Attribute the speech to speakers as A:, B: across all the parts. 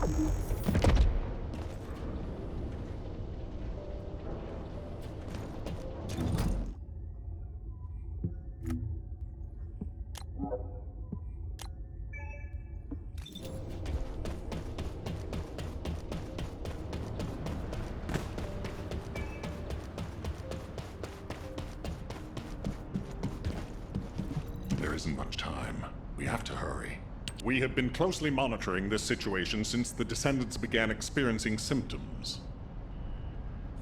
A: There isn't much time. We have to hurry. We have been closely monitoring this situation since the Descendants began experiencing symptoms.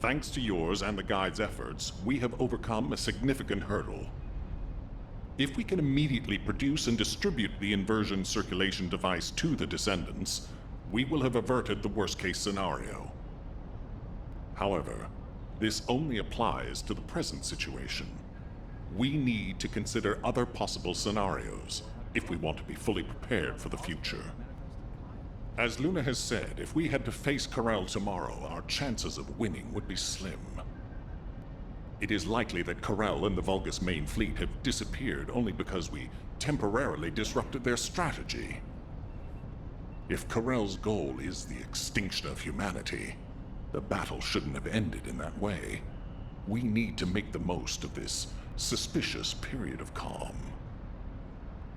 A: Thanks to yours and the Guide's efforts, we have overcome a significant hurdle. If we can immediately produce and distribute the inversion circulation device to the Descendants, we will have averted the worst-case scenario. However, this only applies to the present situation. We need to consider other possible scenarios if we want to be fully prepared for the future. As Luna has said, if we had to face Corel tomorrow, our chances of winning would be slim. It is likely that Corel and the Vulgus main fleet have disappeared only because we temporarily disrupted their strategy. If Corel's goal is the extinction of humanity, the battle shouldn't have ended in that way. We need to make the most of this suspicious period of calm.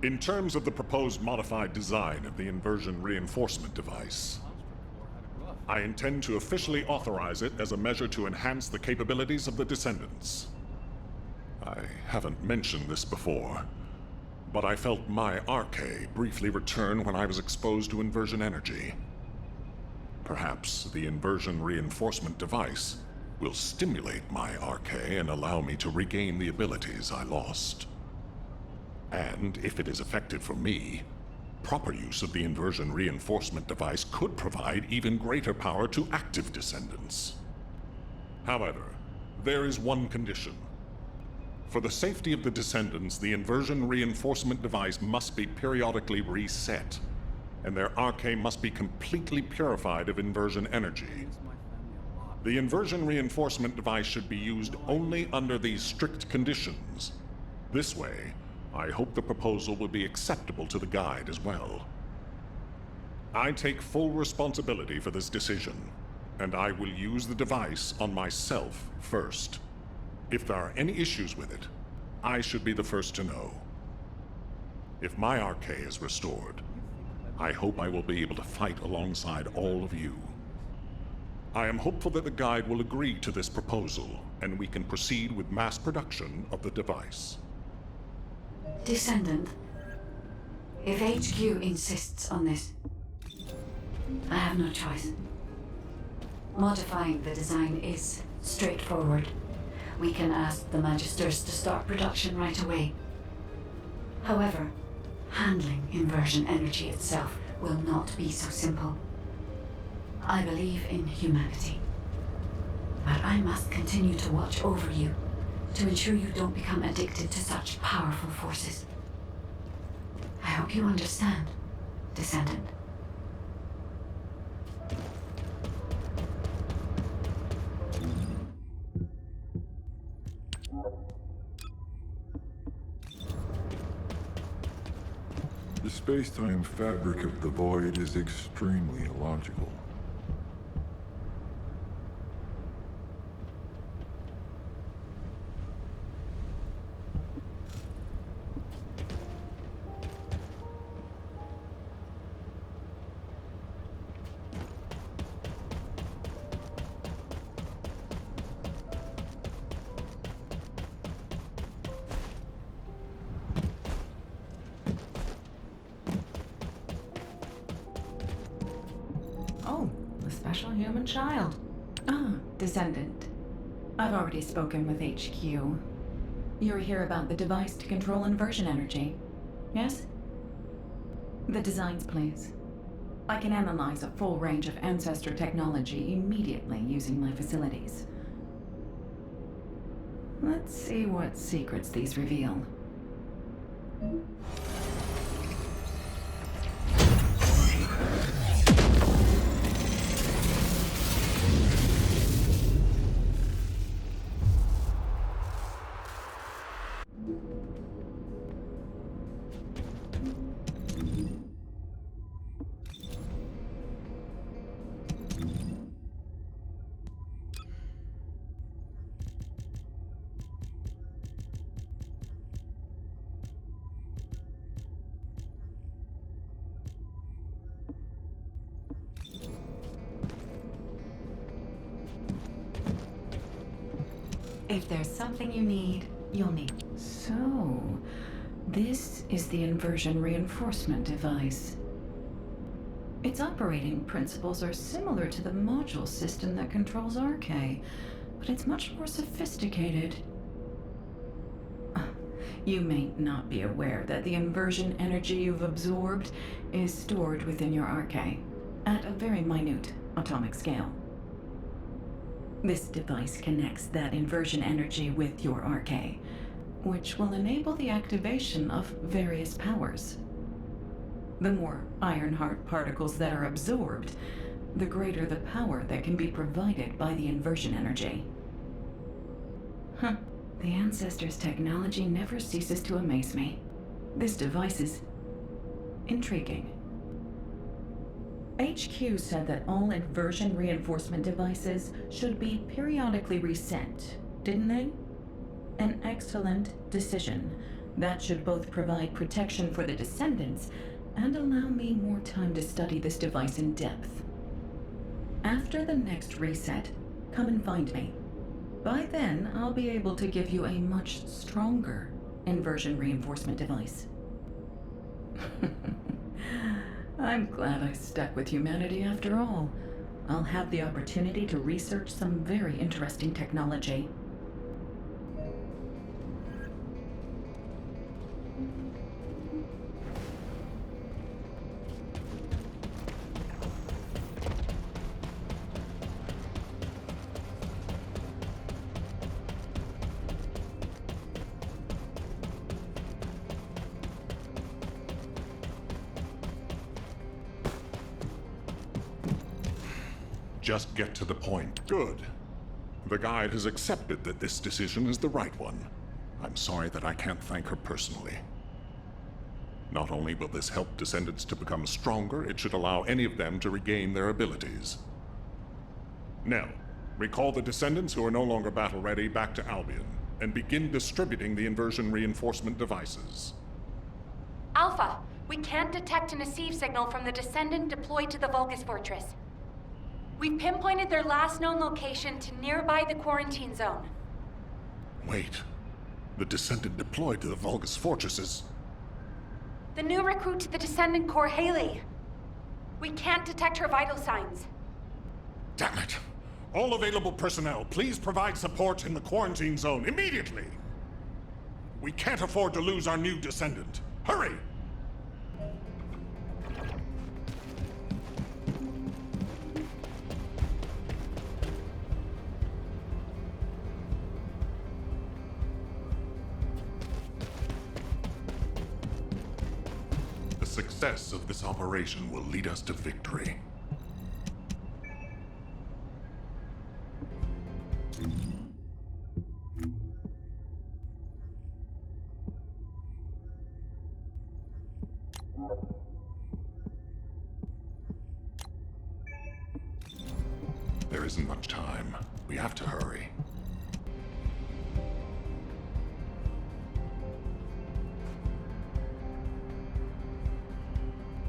A: In terms of the proposed modified design of the inversion reinforcement device, I intend to officially authorize it as a measure to enhance the capabilities of the Descendants. I haven't mentioned this before, but I felt my arche briefly return when I was exposed to inversion energy. Perhaps the inversion reinforcement device will stimulate my arche and allow me to regain the abilities I lost. And if it is effective for me, proper use of the inversion reinforcement device could provide even greater power to active Descendants. However, there is one condition. For the safety of the Descendants, the inversion reinforcement device must be periodically reset, and their arche must be completely purified of inversion energy. The inversion reinforcement device should be used only under these strict conditions. This way, I hope the proposal will be acceptable to the Guide as well. I take full responsibility for this decision, and I will use the device on myself first. If there are any issues with it, I should be the first to know. If my arche is restored, I hope I will be able to fight alongside all of you. I am hopeful that the Guide will agree to this proposal, and we can proceed with mass production of the device.
B: Descendant, if HQ insists on this, I have no choice. Modifying the design is straightforward. We can ask the Magisters to start production right away. However, handling inversion energy itself will not be so simple. I believe in humanity, but I must continue to watch over you to ensure you don't become addicted to such powerful forces. I hope you understand, Descendant.
C: The space-time fabric of the Void is extremely illogical.
D: Oh, a special human child. Ah, Descendant. I've already spoken with HQ. You're here about the device to control inversion energy, yes? The designs, please. I can analyze a full range of ancestor technology immediately using my facilities. Let's see what secrets these reveal. If there's something you need, you'll need. So, this is the inversion reinforcement device. Its operating principles are similar to the module system that controls RK, but it's much more sophisticated. You may not be aware that the inversion energy you've absorbed is stored within your RK at a very minute atomic scale. This device connects that inversion energy with your RK, which will enable the activation of various powers. The more Ironheart particles that are absorbed, the greater the power that can be provided by the inversion energy. The Ancestors' technology never ceases to amaze me. This device is intriguing. HQ said that all inversion reinforcement devices should be periodically reset, didn't they? An excellent decision. That should both provide protection for the Descendants and allow me more time to study this device in depth. After the next reset, come and find me. By then, I'll be able to give you a much stronger inversion reinforcement device. I'm glad I stuck with humanity after all. I'll have the opportunity to research some very interesting technology.
A: Just get to the point. Good. The guide has accepted that this decision is the right one. I'm sorry that I can't thank her personally. Not only will this help Descendants to become stronger, it should allow any of them to regain their abilities. Nell, recall the Descendants who are no longer battle-ready back to Albion, and begin distributing the inversion reinforcement devices.
E: Alpha, we can't detect an Nasiv signal from the Descendant deployed to the Vulgus Fortress. We've pinpointed their last known location to nearby the quarantine zone.
A: Wait. The Descendant deployed to the Vulgus Fortress is...
E: The new recruit to the Descendant Corps, Haley. We can't detect her vital signs.
A: Damn it! All available personnel, please provide support in the quarantine zone immediately! We can't afford to lose our new Descendant. Hurry! The success of this operation will lead us to victory. There isn't much time. We have to hurry.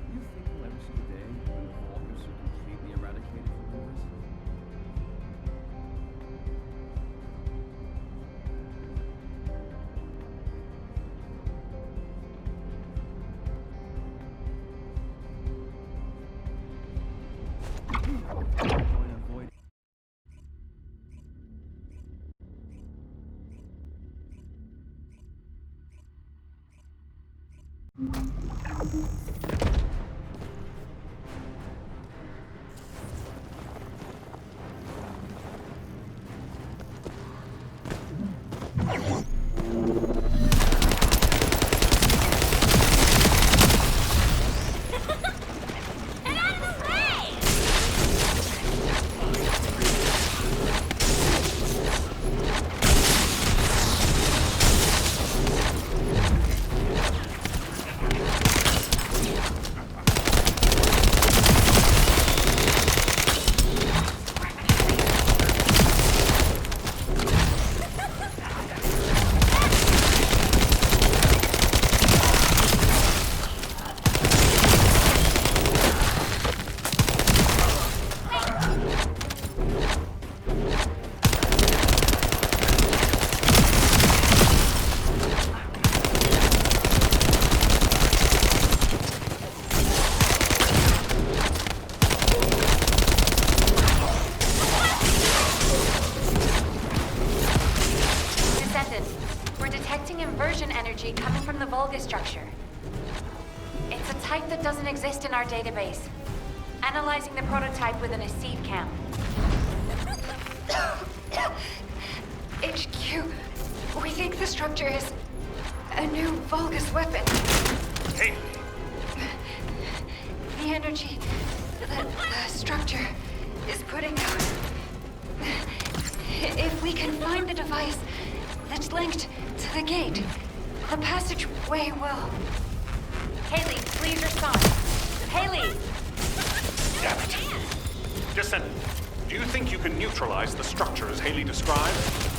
F: You think we'll ever see the day when the Vulgus are completely eradicated from the universe? Going to avoid
E: from the Volga structure. It's a type that doesn't exist in our database. Analyzing the prototype with an Asive cam.
G: HQ, we think the structure is a new Vulgus weapon.
A: Hey,
G: The energy that the structure is putting out. If we can find the device that's linked to the gate, the passageway will...
E: Haley, please respond. Haley!
A: damn it. Descendant, do you think you can neutralize the structure as Haley described?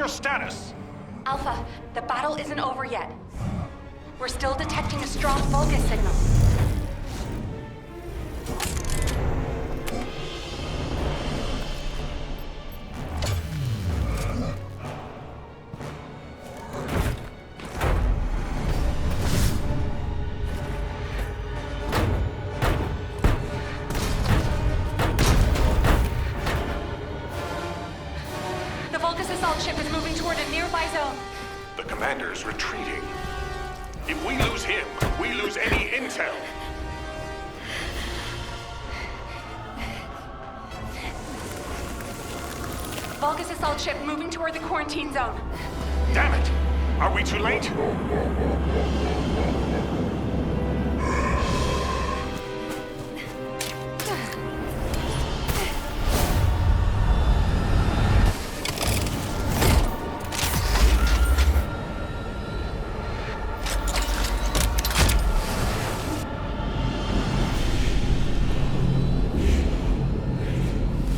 A: your status?
E: Alpha, the battle isn't over yet. We're still detecting a strong Vulgus signal. The Vulgus assault ship is moving toward a nearby zone.
A: The commander's retreating. If we lose him, we lose any intel.
E: Vulgus assault ship moving toward the quarantine zone.
A: Damn it! Are we too late?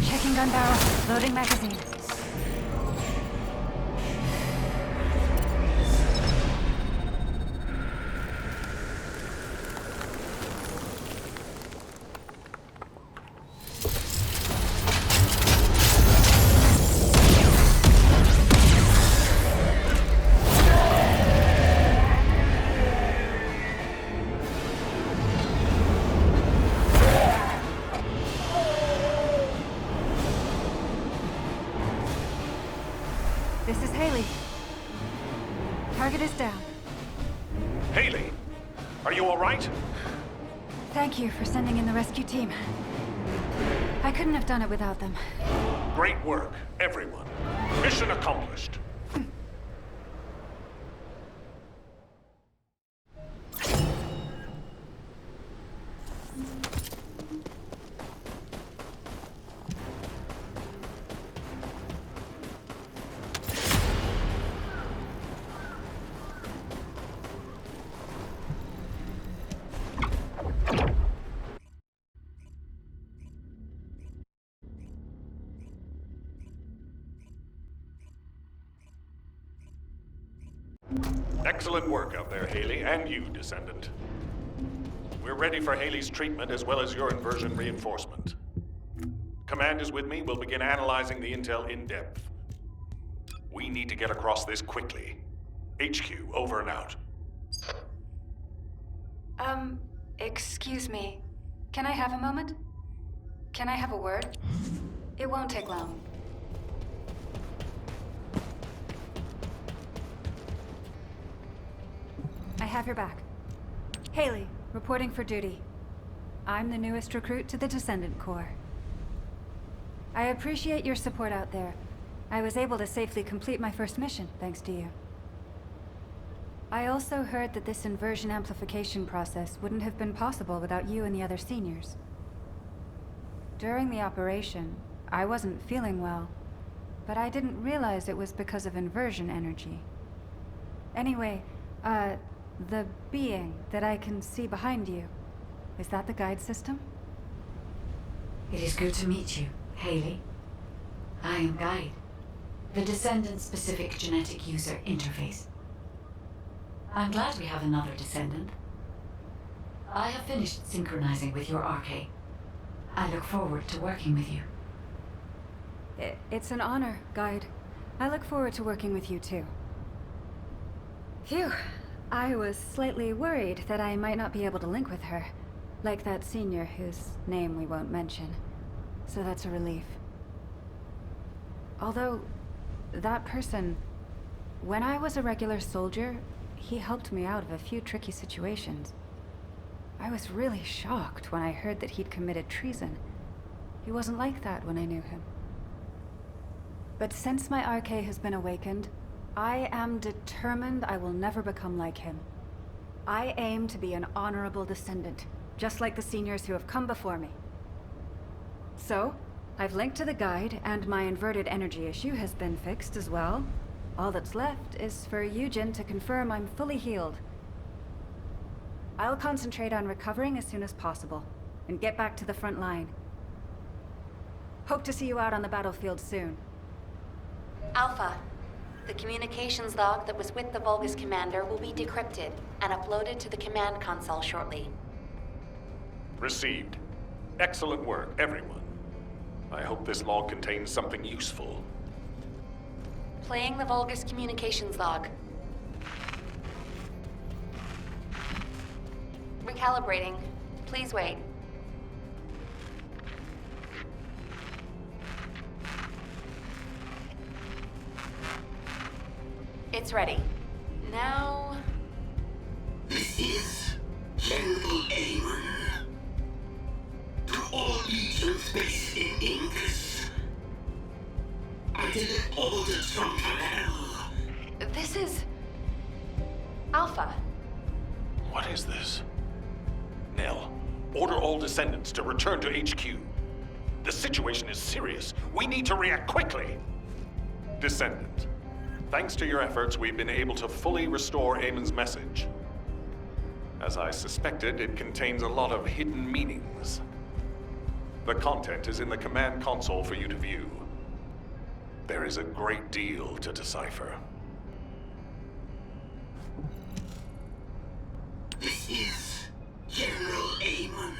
G: Checking gun barrel. Loading magazine. This is Haley. Target is down.
A: Haley, are you all right?
G: Thank you for sending in the rescue team. I couldn't have done it without them.
A: Great work, everyone. Mission accomplished. Excellent work out there, Haley, and you, Descendant. We're ready for Haley's treatment as well as your inversion reinforcement. Command is with me. We'll begin analyzing the intel in depth. We need to get across this quickly. HQ, over and out.
G: Excuse me. Can I have a moment? Can I have a word? It won't take long. I have your back. Haley, reporting for duty. I'm the newest recruit to the Descendant Corps. I appreciate your support out there. I was able to safely complete my first mission, thanks to you. I also heard that this inversion amplification process wouldn't have been possible without you and the other seniors. During the operation, I wasn't feeling well, but I didn't realize it was because of inversion energy. Anyway, the being that I can see behind you, is that the guide system?
B: It is good to meet you, Haley. I am Guide, the Descendant-specific genetic user interface. I'm glad we have another Descendant. I have finished synchronizing with your arcade. I look forward to working with you.
G: It's an honor, Guide. I look forward to working with you too. Phew. I was slightly worried that I might not be able to link with her, like that senior whose name we won't mention. So that's a relief. Although, that person, when I was a regular soldier, he helped me out of a few tricky situations. I was really shocked when I heard that he'd committed treason. He wasn't like that when I knew him. But since my RK has been awakened, I am determined I will never become like him. I aim to be an honorable descendant, just like the seniors who have come before me. So, I've linked to the guide, and my inverted energy issue has been fixed as well. All that's left is for Eugen to confirm I'm fully healed. I'll concentrate on recovering as soon as possible, and get back to the front line. Hope to see you out on the battlefield soon.
E: Alpha, The communications log that was with the Vulgus commander will be decrypted and uploaded to the command console shortly.
A: Received. Excellent work, everyone. I hope this log contains something useful.
E: Playing the Vulgus communications log. Recalibrating. Please wait. It's ready. Now...
H: This is General Amon. To all legions based in Ingus, I deliver orders from Kalel.
E: This is... Alpha.
A: What is this? Nell, order all Descendants to return to HQ. The situation is serious. We need to react quickly. Descendant, thanks to your efforts, we've been able to fully restore Amon's message. As I suspected, it contains a lot of hidden meanings. The content is in the command console for you to view. There is a great deal to decipher.
H: This is General Amon.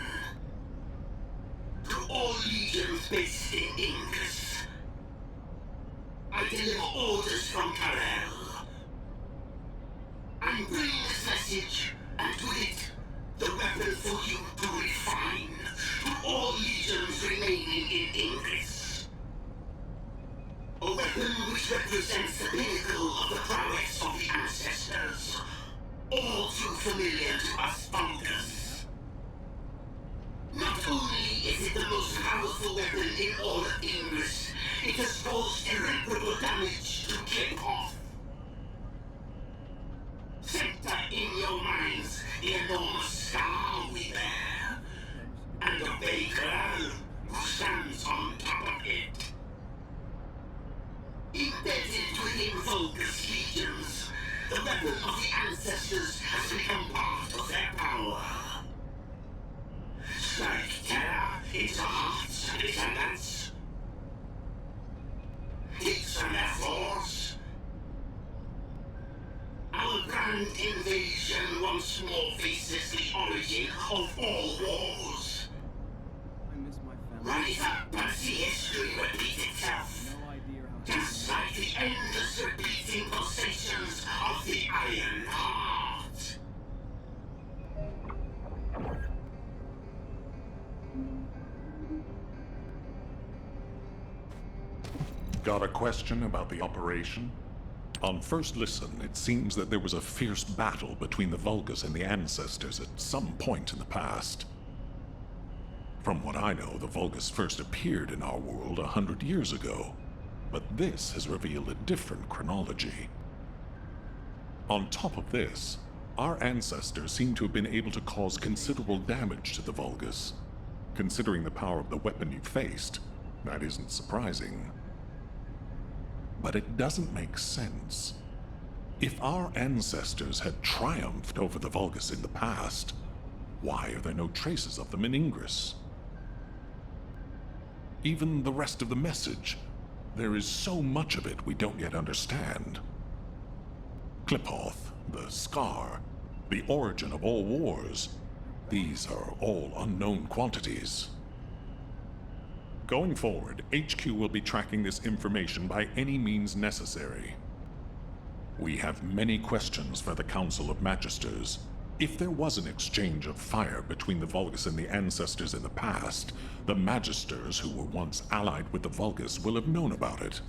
H: To all legions based in Ingus, I deliver orders from Kalel. I'm bringing this message, and with it, the weapon for you to refine to all legions remaining in Ingus. A weapon which represents the pinnacle of the prowess of the ancestors, all too familiar to us Vulgus. Not only is it the most powerful weapon in all of Ingus, it has caused irreparable damage to Kickoff. Center in your minds the enormous scar we bear, and the baker who stands on top of it. Embedded within Vulgus legions, the weapon of the ancestors has become part of their power. Strike terror into hearts and descendants. Hits from their force. Our grand invasion once more faces the origin of all wars.
F: I miss my family.
H: Rise up and see history repeat itself.
F: No idea how
H: Just like the endless repeating pulsations of the Iron Heart.
A: Got a question about the operation? On first listen, it seems that there was a fierce battle between the Vulgus and the Ancestors at some point in the past. From what I know, the Vulgus first appeared in our world 100 years ago, but this has revealed a different chronology. On top of this, our ancestors seem to have been able to cause considerable damage to the Vulgus. Considering the power of the weapon you faced, that isn't surprising. But it doesn't make sense. If our ancestors had triumphed over the Vulgus in the past, why are there no traces of them in Ingress? Even the rest of the message, there is so much of it we don't yet understand. Kliphoth, the Scar, the origin of all wars, these are all unknown quantities. Going forward, HQ will be tracking this information by any means necessary. We have many questions for the Council of Magisters. If there was an exchange of fire between the Vulgus and the Ancestors in the past, the Magisters who were once allied with the Vulgus will have known about it.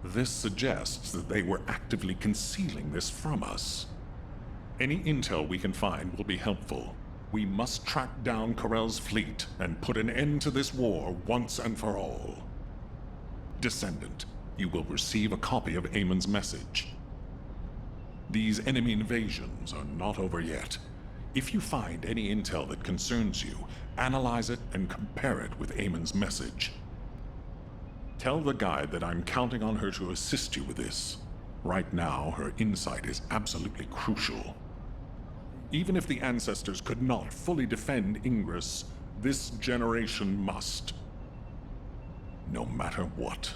A: This suggests that they were actively concealing this from us. Any intel we can find will be helpful. We must track down Corell's fleet and put an end to this war once and for all. Descendant, you will receive a copy of Amon's message. These enemy invasions are not over yet. If you find any intel that concerns you, analyze it and compare it with Amon's message. Tell the guide that I'm counting on her to assist you with this. Right now, her insight is absolutely crucial. Even if the Ancestors could not fully defend Ingress, this generation must. No matter what.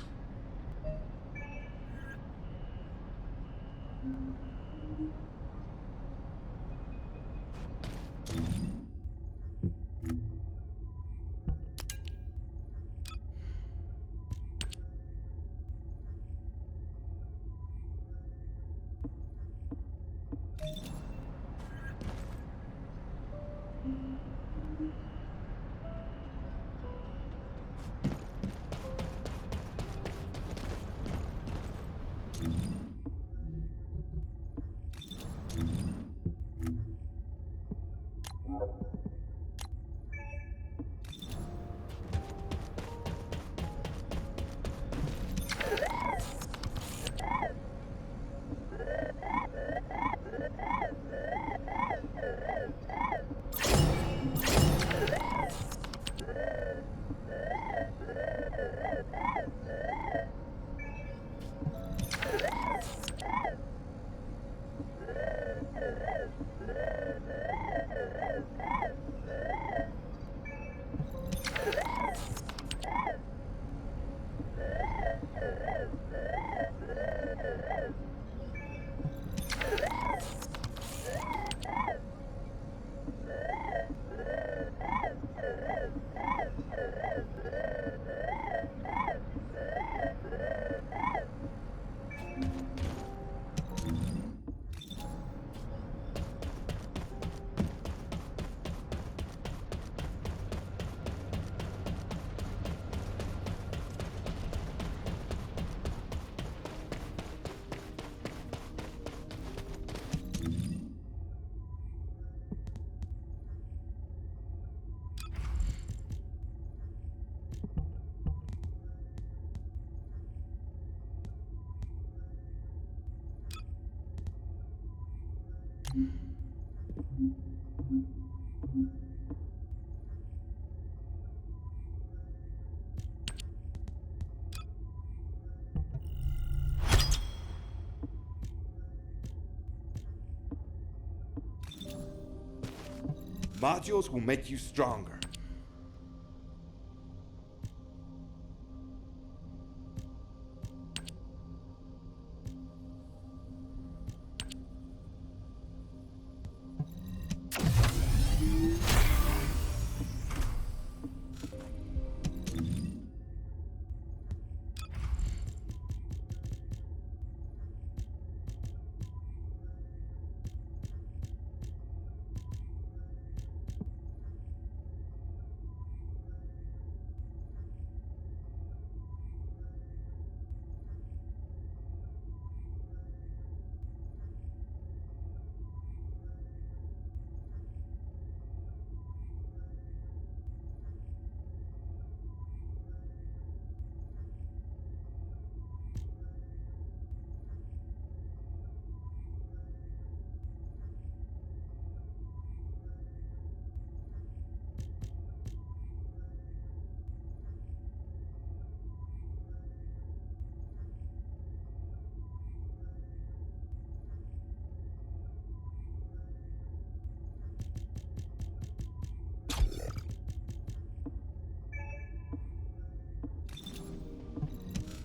I: Modules will make you stronger.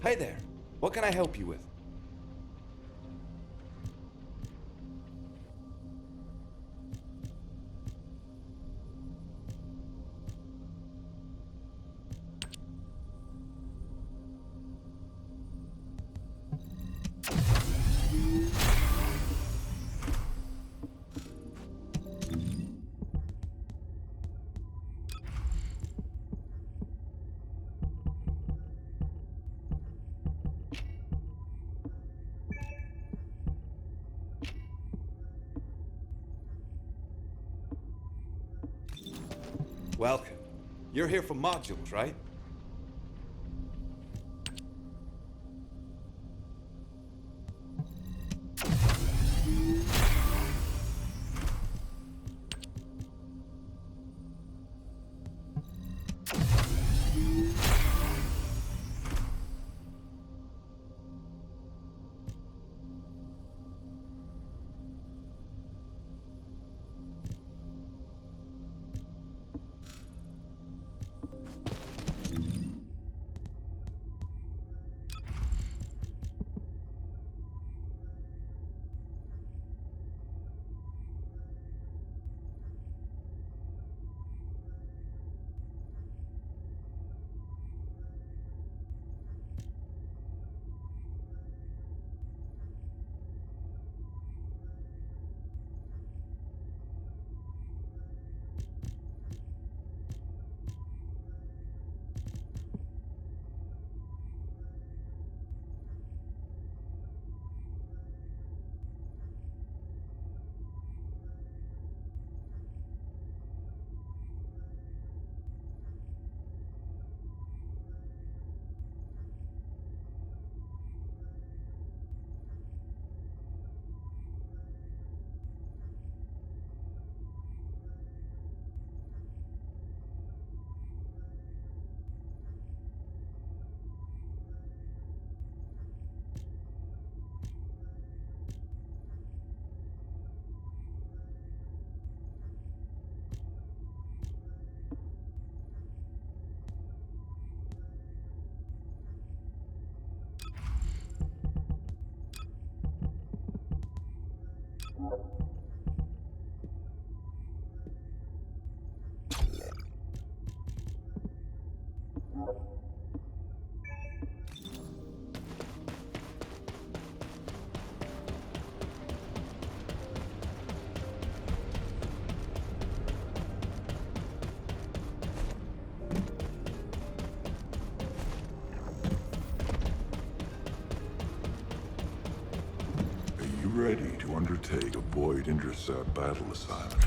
I: Hey there, what can I help you with? Welcome. You're here for modules, right?
C: take a Void Intercept battle assignment.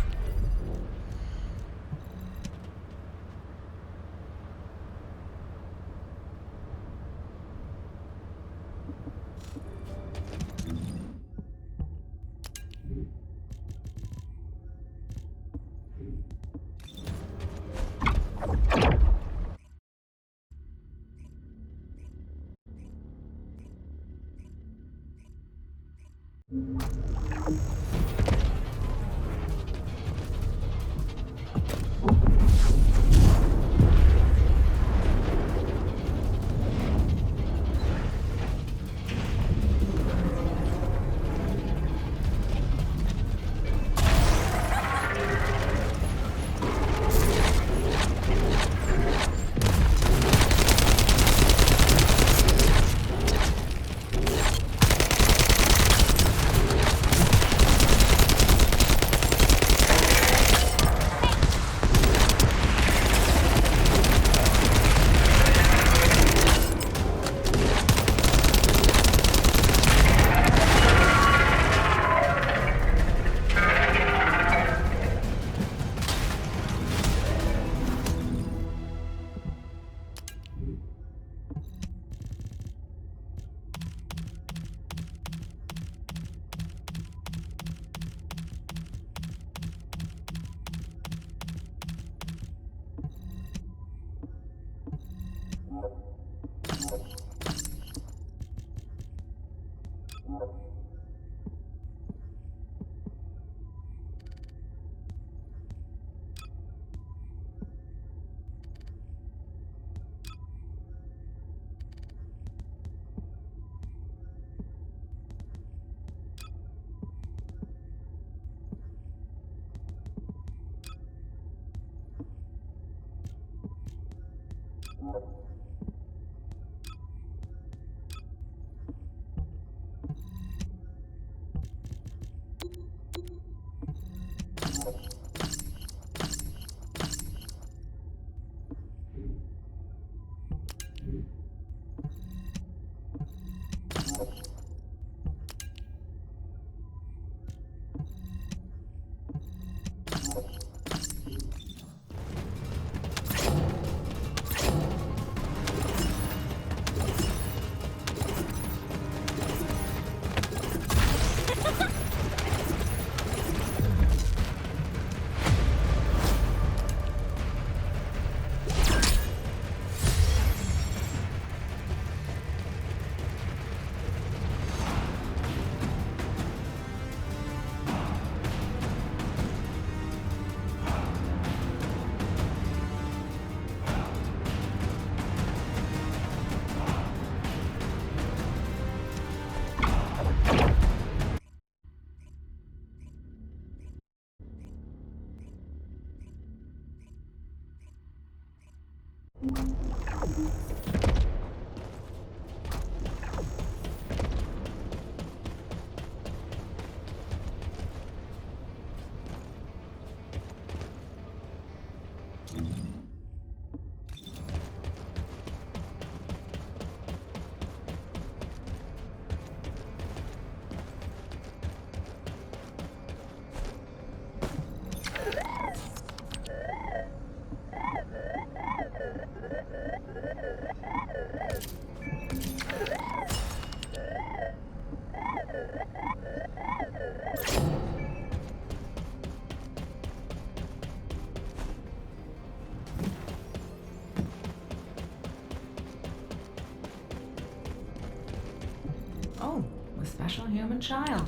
D: Oh, a special human child.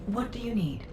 D: What do you need?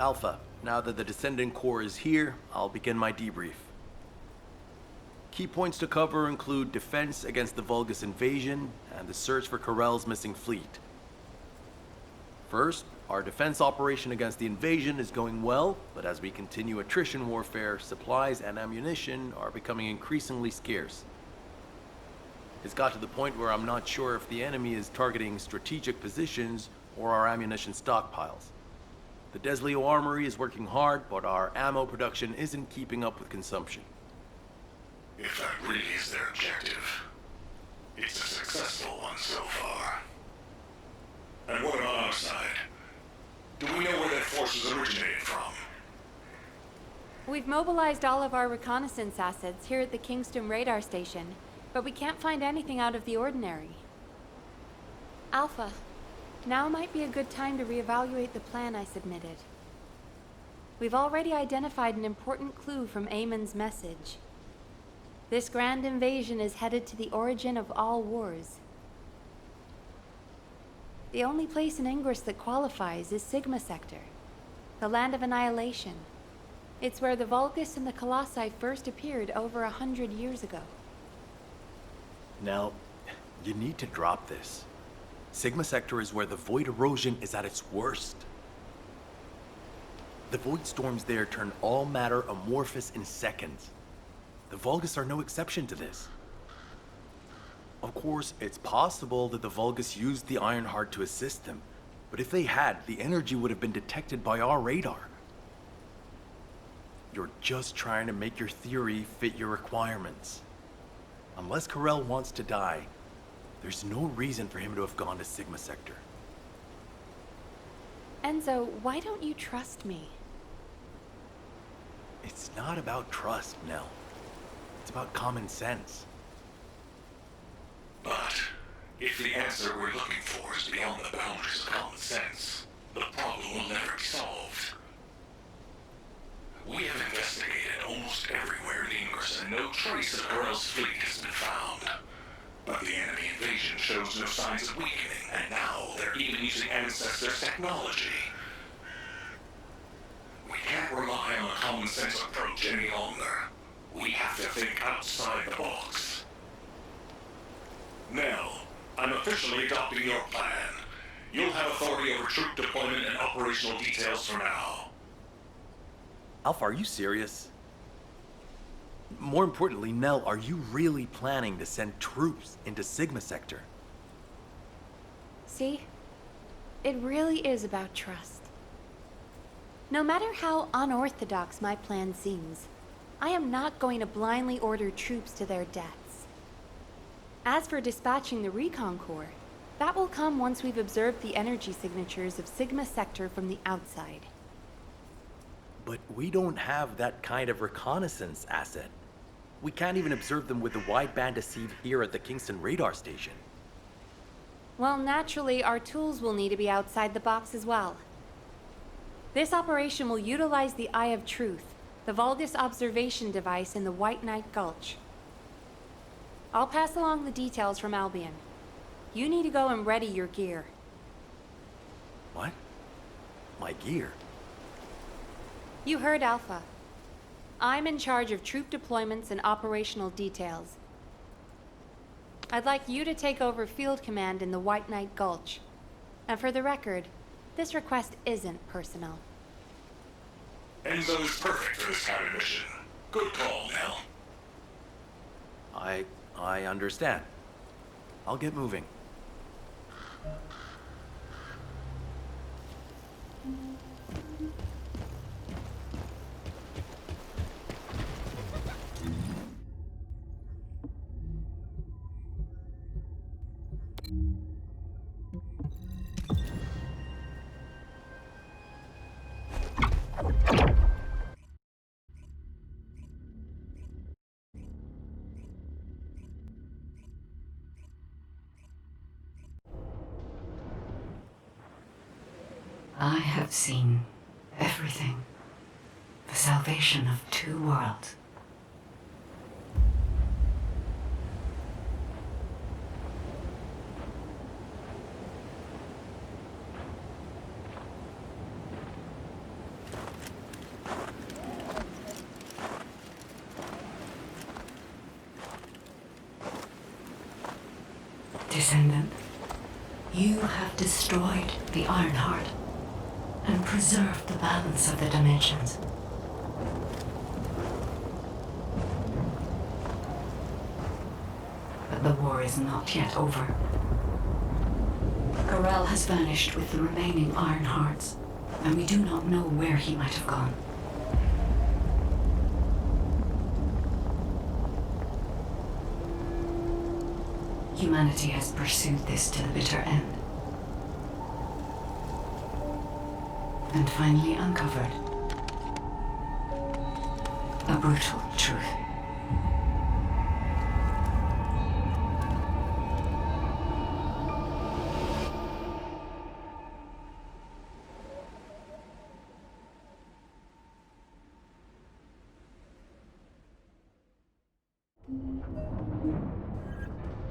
I: Alpha, now that the Descendant Core is here, I'll begin my debrief. Key points to cover include defense against the Vulgus invasion and the search for Corell's missing fleet. First, our defense operation against the invasion is going well, but as we continue attrition warfare, supplies and ammunition are becoming increasingly scarce. It's got to the point where I'm not sure if the enemy is targeting strategic positions or our ammunition stockpiles. The Desleo Armory is working hard, but our ammo production isn't keeping up with consumption.
A: If that really is their objective, it's a successful one so far. And what about our side? Do we know where their forces originated from?
E: We've mobilized all of our reconnaissance assets here at the Kingston radar station, but we can't find anything out of the ordinary. Alpha, now might be a good time to reevaluate the plan I submitted. We've already identified an important clue from Amon's message. This grand invasion is headed to the origin of all wars. The only place in Ingress that qualifies is Sigma Sector, the land of annihilation. It's where the Vulgus and the Colossi first appeared over 100 years ago.
I: Now, you need to drop this. Sigma Sector is where the void erosion is at its worst. The void storms there turn all matter amorphous in seconds. The Vulgus are no exception to this. Of course, it's possible that the Vulgus used the Ironheart to assist them, but if they had, the energy would have been detected by our radar. You're just trying to make your theory fit your requirements. Unless Corell wants to die, there's no reason for him to have gone to Sigma Sector.
E: Enzo, why don't you trust me?
I: It's not about trust, Nell. It's about common sense.
A: But if the answer we're looking for is beyond the boundaries of common sense, the problem will never be solved. We have investigated almost everywhere in Ingress, and no trace of Corell's fleet has been found. But the enemy invasion shows no signs of weakening, and now they're even using Ancestors' technology. We can't rely on a common sense approach any longer. We have to think outside the box. Nell, I'm officially adopting your plan. You'll have authority over troop deployment and operational details from now.
I: Alpha, are you serious? More importantly, Nell, are you really planning to send troops into Sigma Sector?
E: See? It really is about trust. No matter how unorthodox my plan seems, I am not going to blindly order troops to their deaths. As for dispatching the Recon Corps, that will come once we've observed the energy signatures of Sigma Sector from the outside.
I: But we don't have that kind of reconnaissance asset. We can't even observe them with the wideband deceive here at the Kingston radar station.
E: Well, naturally, our tools will need to be outside the box as well. This operation will utilize the Eye of Truth, the Vulgus observation device in the White Knight Gulch. I'll pass along the details from Albion. You need to go and ready your gear.
I: What? My gear?
E: You heard Alpha. I'm in charge of troop deployments and operational details. I'd like you to take over field command in the White Knight Gulch. And for the record, this request isn't personal.
A: Enzo's perfect for this kind of mission. Good call, Nell.
I: I understand. I'll get moving.
B: I have seen everything. The salvation of two worlds. Descendant. You have destroyed the Ironheart and preserved the balance of the dimensions. But the war is not yet over. Garel has vanished with the remaining Ironhearts, and we do not know where he might have gone. Humanity has pursued this to the bitter end. And finally uncovered a brutal truth.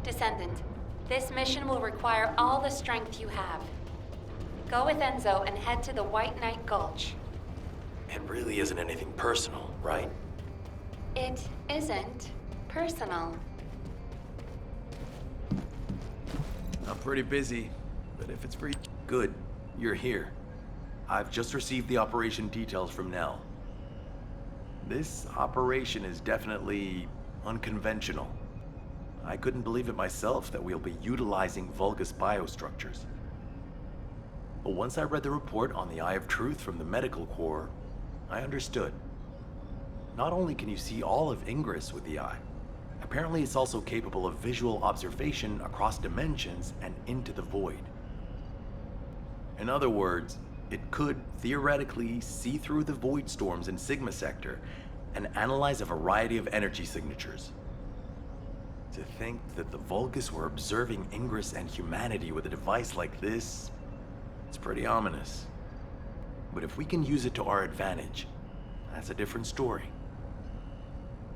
E: Descendant, this mission will require all the strength you have. Go with Enzo and head to the White Knight Gulch.
I: It really isn't anything personal, right?
E: It isn't personal.
I: I'm pretty busy, but if it's pretty good, you're here. I've just received the operation details from Nell. This operation is definitely unconventional. I couldn't believe it myself that we'll be utilizing Vulgus biostructures. But once I read the report on the Eye of Truth from the Medical Corps, I understood. Not only can you see all of Ingress with the eye, apparently it's also capable of visual observation across dimensions and into the void. In other words, it could theoretically see through the void storms in Sigma Sector and analyze a variety of energy signatures. To think that the Vulgus were observing Ingress and humanity with a device like this, it's pretty ominous. But if we can use it to our advantage, that's a different story.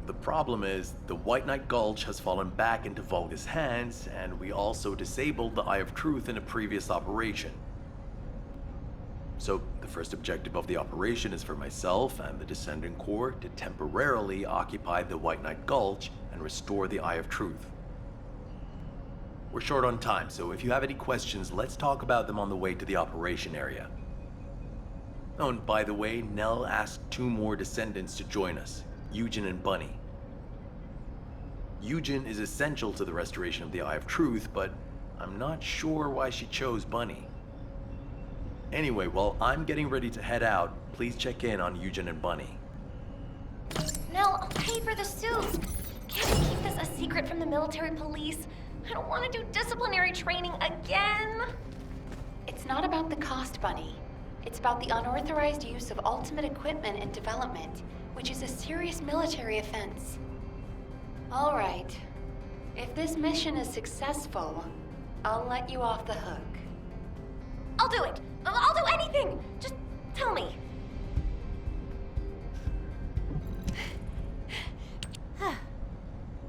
I: The problem is, the White Knight Gulch has fallen back into Vulgus hands, and we also disabled the Eye of Truth in a previous operation. So, the first objective of the operation is for myself and the Descendant Corps to temporarily occupy the White Knight Gulch and restore the Eye of Truth. We're short on time, so if you have any questions, let's talk about them on the way to the operation area. Oh, and by the way, Nell asked 2 more Descendants to join us, Eugen and Bunny. Eugen is essential to the restoration of the Eye of Truth, but I'm not sure why she chose Bunny. Anyway, while I'm getting ready to head out, please check in on Eugen and Bunny.
J: Nell, I'll pay for the suits. Can't we keep this a secret from the military police? I don't want to do disciplinary training again.
E: It's not about the cost, Bunny. It's about the unauthorized use of ultimate equipment and development, which is a serious military offense. All right. If this mission is successful, I'll let you off the hook.
J: I'll do it. I'll do anything. Just tell me.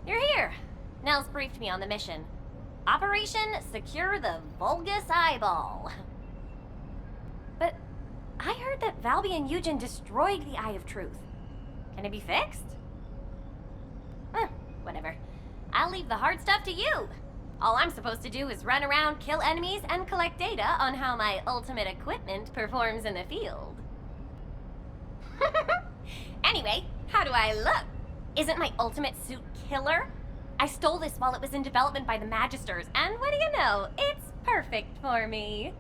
J: You're here. Nell's briefed me on the mission. Operation Secure the Vulgus Eyeball. But I heard that Valby and Eugen destroyed the Eye of Truth. Can it be fixed? Whatever. I'll leave the hard stuff to you. All I'm supposed to do is run around, kill enemies, and collect data on how my ultimate equipment performs in the field. Anyway, how do I look? Isn't my ultimate suit killer? I stole this while it was in development by the Magisters, and what do you know? It's perfect for me.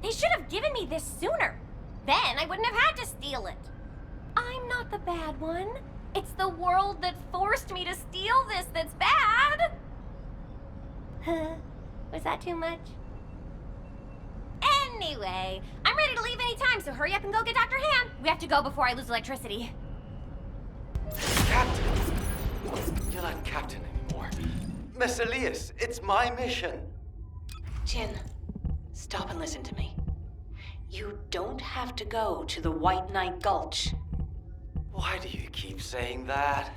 J: They should have given me this sooner. Then I wouldn't have had to steal it. I'm not the bad one. It's the world that forced me to steal this that's bad. Was that too much? Anyway, I'm ready to leave anytime, so hurry up and go get Dr. Han. We have to go before I lose electricity.
K: Captain! You're not Captain anymore. Miss Elias, it's my mission.
B: Jin, stop and listen to me. You don't have to go to the White Knight Gulch.
K: Why do you keep saying that?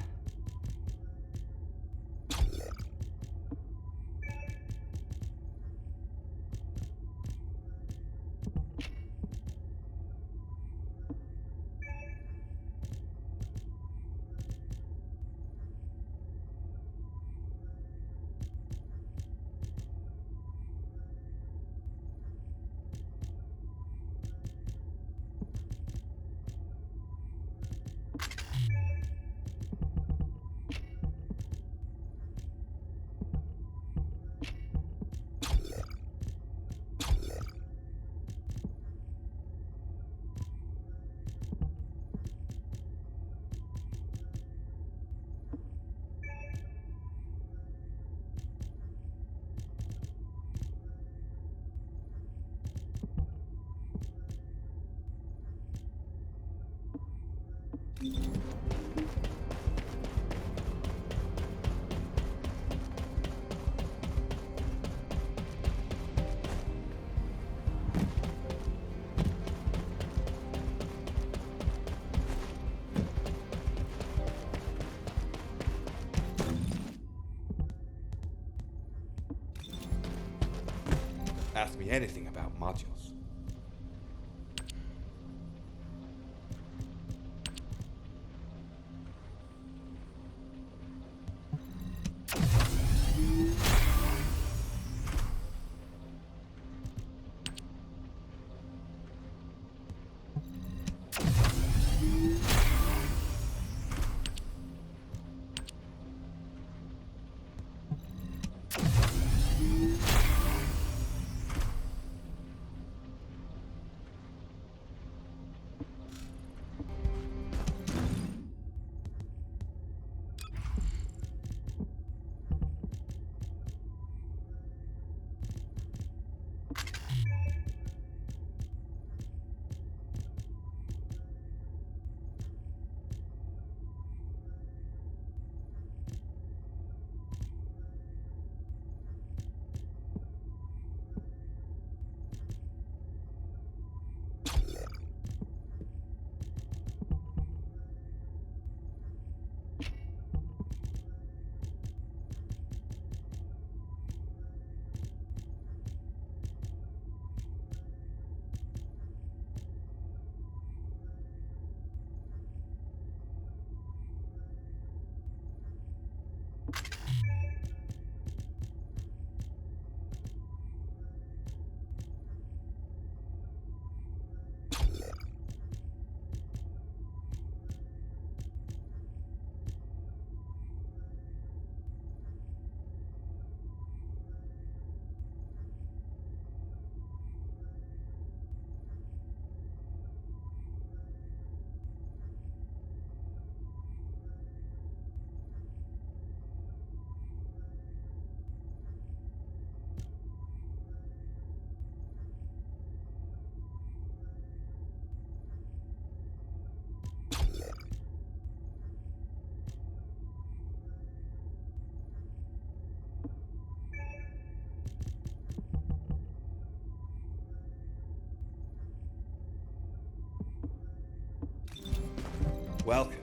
L: ask me anything about modules. Welcome.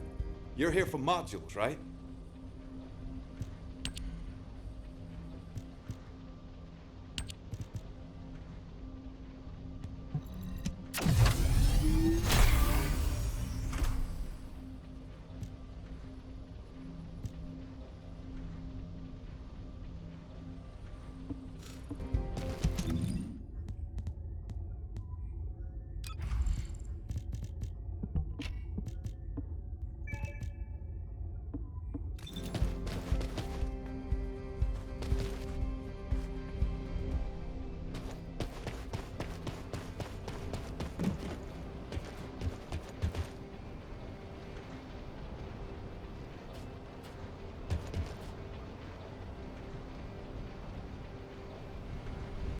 L: You're here for modules, right?